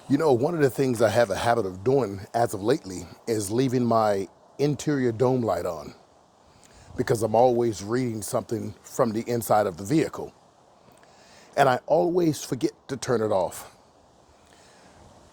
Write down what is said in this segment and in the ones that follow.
You know, one of the things I have a habit of doing as of lately is leaving my interior dome light on because I'm always reading something from the inside of the vehicle. And I always forget to turn it off.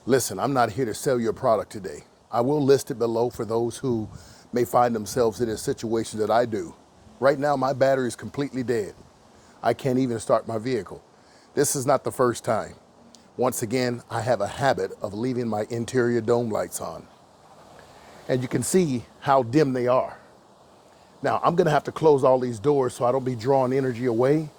Listen, I'm not here to sell your product today. I will list it below for those who may find themselves in a situation that I do. Right now, my battery is completely dead. I can't even start my vehicle. This is not the first time. Once again, I have a habit of leaving my interior dome lights on. And you can see how dim they are. Now, I'm gonna have to close all these doors so I don't be drawing energy away,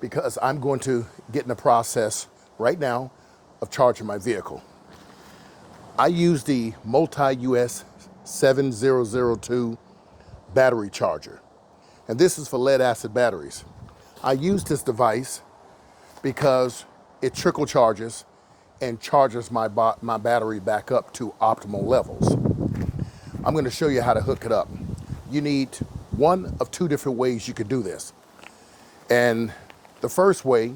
because I'm going to get in the process right now of charging my vehicle. I use the multi-US 7002 battery charger, and this is for lead acid batteries. I use this device because it trickle charges and charges my battery back up to optimal levels. I'm going to show you how to hook it up. You need one of two different ways you could do this. And the first way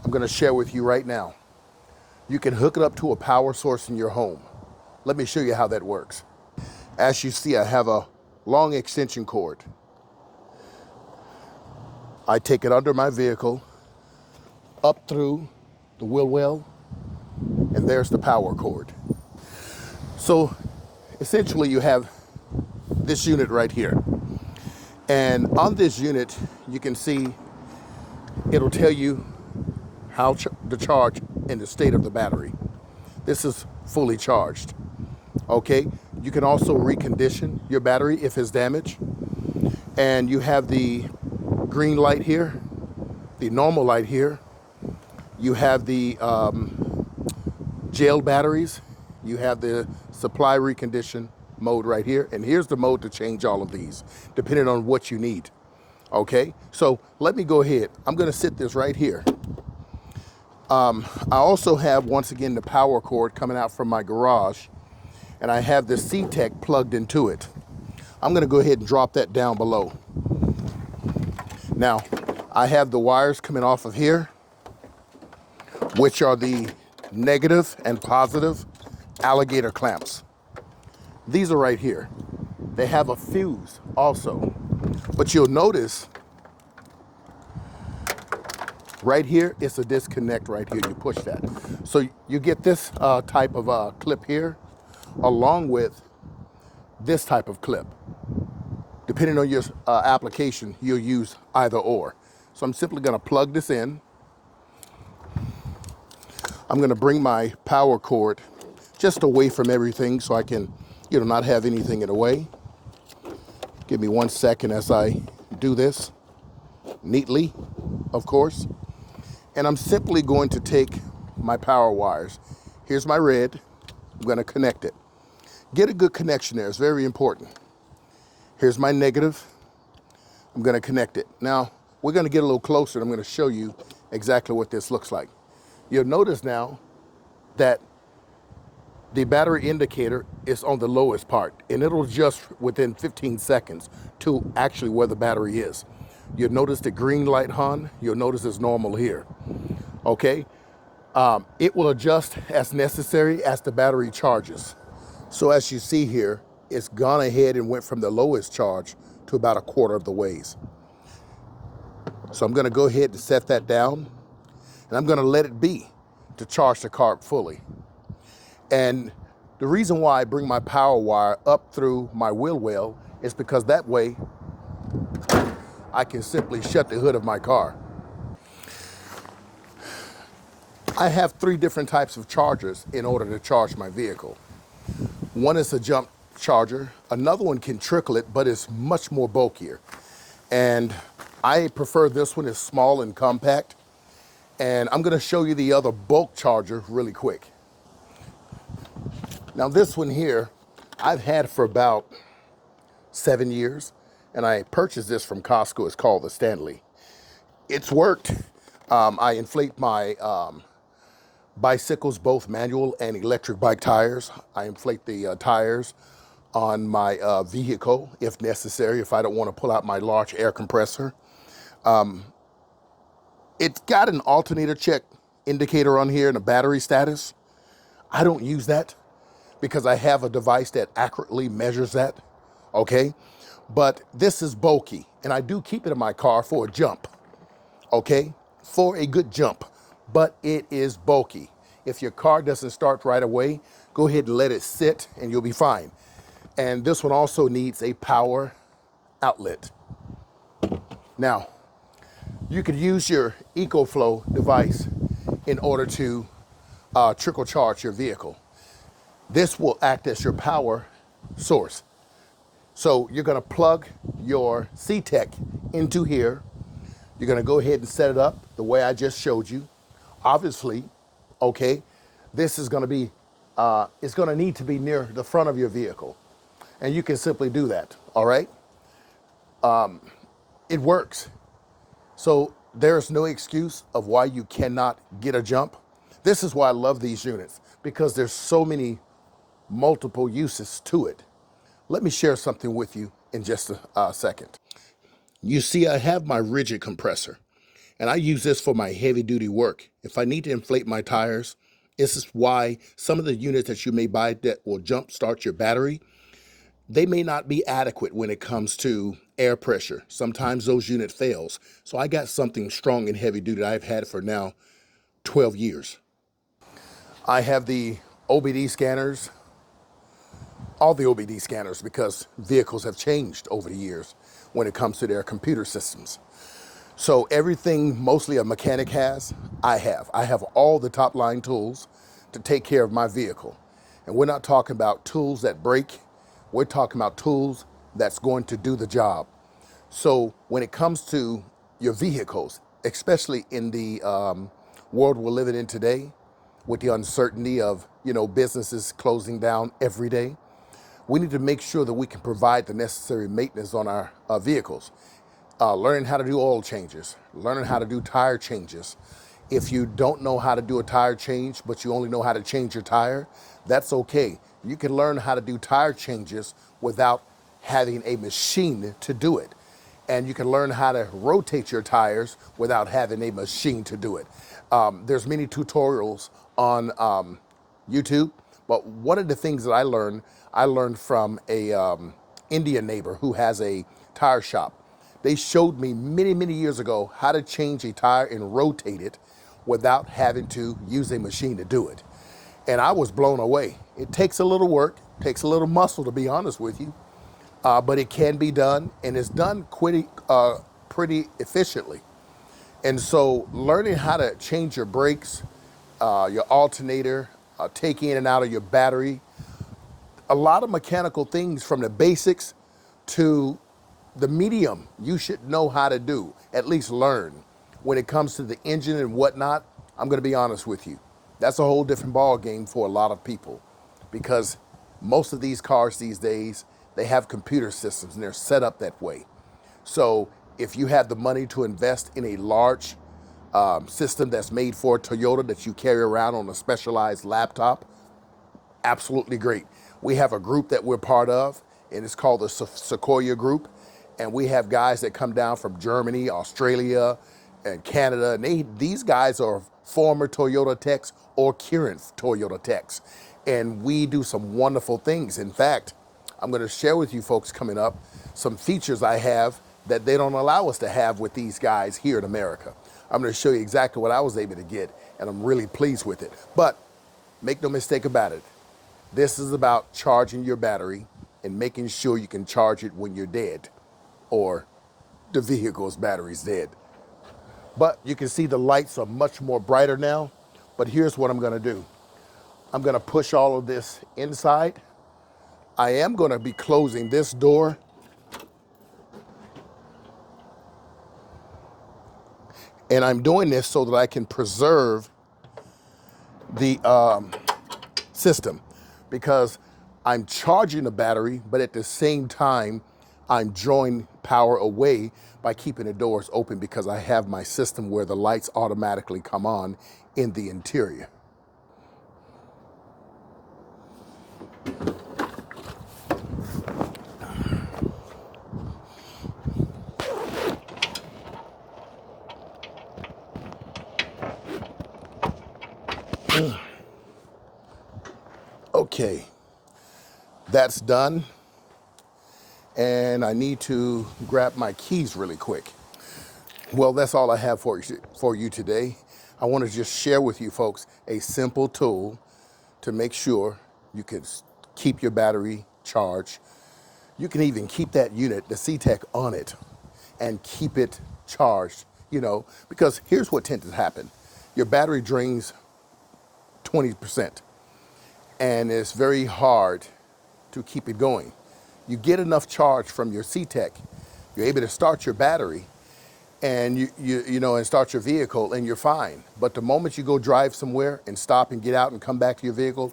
I'm going to share with you right now. You can hook it up to a power source in your home. Let me show you how that works. As you see, I have a long extension cord. I take it under my vehicle, up through the wheel well, and there's the power cord. So essentially you have this unit right here. And on this unit, you can see it'll tell you how the charge and the state of the battery. This is fully charged. Okay, you can also recondition your battery if it's damaged. And you have the green light here, the normal light here. You have the gel batteries. You have the supply recondition mode right here. And here's the mode to change all of these, depending on what you need. Okay, so let me go ahead. I'm gonna sit this right here. I also have, once again, the power cord coming out from my garage, and I have the C-Tech plugged into it. I'm gonna go ahead and drop that down below. Now, I have the wires coming off of here, which are the negative and positive alligator clamps. These are right here. They have a fuse also, but you'll notice right here, it's a disconnect right here. You push that. So you get this type of clip here, along with this type of clip. Depending on your application, you'll use either or. So I'm simply gonna plug this in. I'm gonna bring my power cord just away from everything so I can, not have anything in the way. Give me 1 second as I do this neatly, of course. And I'm simply going to take my power wires. Here's my red. I'm going to connect it. Get a good connection there. It's very important. Here's my negative. I'm going to connect it. Now, we're going to get a little closer, and I'm going to show you exactly what this looks like. You'll notice now that the battery indicator is on the lowest part, and it'll adjust within 15 seconds to actually where the battery is. You'll notice the green light on. You'll notice it's normal here. Okay, it will adjust as necessary as the battery charges. So as you see here, it's gone ahead and went from the lowest charge to about a quarter of the ways. So I'm gonna go ahead and set that down, and I'm gonna let it be to charge the car fully. And the reason why I bring my power wire up through my wheel well is because that way I can simply shut the hood of my car. I have 3 different types of chargers in order to charge my vehicle. One is a jump charger. Another one can trickle it, but it's much more bulkier. And I prefer this one. It's small and compact. And I'm gonna show you the other bulk charger really quick. Now this one here, I've had for about 7 years, and I purchased this from Costco. It's called the Stanley. It's worked. I inflate my bicycles, both manual and electric bike tires. I inflate the tires on my vehicle if necessary, if I don't want to pull out my large air compressor. It's got an alternator check indicator on here and a battery status. I don't use that because I have a device that accurately measures that, okay? But this is bulky, and I do keep it in my car for a jump, okay? For a good jump, but it is bulky. If your car doesn't start right away, go ahead and let it sit and you'll be fine. And this one also needs a power outlet. Now, you could use your EcoFlow device in order to trickle charge your vehicle. This will act as your power source. So you're gonna plug your C-Tech into here. You're gonna go ahead and set it up the way I just showed you. Obviously, okay, this is gonna be, it's gonna need to be near the front of your vehicle. And you can simply do that, all right? It works. So there's no excuse of why you cannot get a jump. This is why I love these units, because there's so many multiple uses to it. Let me share something with you in just a second. You see, I have my rigid compressor, and I use this for my heavy duty work. If I need to inflate my tires, this is why some of the units that you may buy that will jump start your battery, they may not be adequate when it comes to air pressure. Sometimes those unit fails. So I got something strong and heavy duty that I've had for now 12 years. I have the OBD scanners, all the OBD scanners, because vehicles have changed over the years when it comes to their computer systems. So everything mostly a mechanic has, I have. I have all the top line tools to take care of my vehicle. And we're not talking about tools that break. We're talking about tools that's going to do the job. So when it comes to your vehicles, especially in the world we're living in today, with the uncertainty of, businesses closing down every day, we need to make sure that we can provide the necessary maintenance on our vehicles. Learning how to do oil changes, learning how to do tire changes. If you don't know how to do a tire change, but you only know how to change your tire, that's okay. You can learn how to do tire changes without having a machine to do it. And you can learn how to rotate your tires without having a machine to do it. There's many tutorials on YouTube, but one of the things that I learned from a Indian neighbor who has a tire shop. They showed me many, many years ago how to change a tire and rotate it without having to use a machine to do it. And I was blown away. It takes a little work, takes a little muscle, to be honest with you, but it can be done, and it's done pretty efficiently. And so learning how to change your brakes, your alternator, take in and out of your battery, a lot of mechanical things from the basics to the medium you should know how to do, at least learn. When it comes to the engine and whatnot, I'm gonna be honest with you. That's a whole different ball game for a lot of people, because most of these cars these days, they have computer systems and they're set up that way. So if you have the money to invest in a large system that's made for Toyota that you carry around on a specialized laptop, absolutely great. We have a group that we're part of, and it's called the Sequoia Group. And we have guys that come down from Germany, Australia, and Canada. And these guys are former Toyota techs or current Toyota techs. And we do some wonderful things. In fact, I'm going to share with you folks coming up some features I have that they don't allow us to have with these guys here in America. I'm going to show you exactly what I was able to get, and I'm really pleased with it. But make no mistake about it. This is about charging your battery and making sure you can charge it when you're dead, or the vehicle's battery's dead. But you can see the lights are much more brighter now. But here's what I'm gonna do. I'm gonna push all of this inside. I am gonna be closing this door. And I'm doing this so that I can preserve the system, because I'm charging the battery, but at the same time, I'm drawing power away by keeping the doors open, because I have my system where the lights automatically come on in the interior. Okay, that's done. And I need to grab my keys really quick. Well, that's all I have for you today. I want to just share with you folks a simple tool to make sure you can keep your battery charged. You can even keep that unit, the C-Tech, on it and keep it charged, because here's what tends to happen. Your battery drains 20%, and it's very hard to keep it going. You get enough charge from your C-Tech, you're able to start your battery, and and start your vehicle, and you're fine. But the moment you go drive somewhere and stop and get out and come back to your vehicle,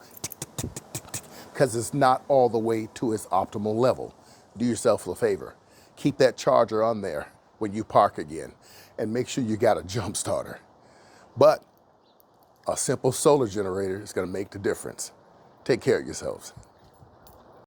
because it's not all the way to its optimal level, do yourself a favor. Keep that charger on there when you park again, and make sure you got a jump starter. But a simple solar generator is going to make the difference. Take care of yourselves.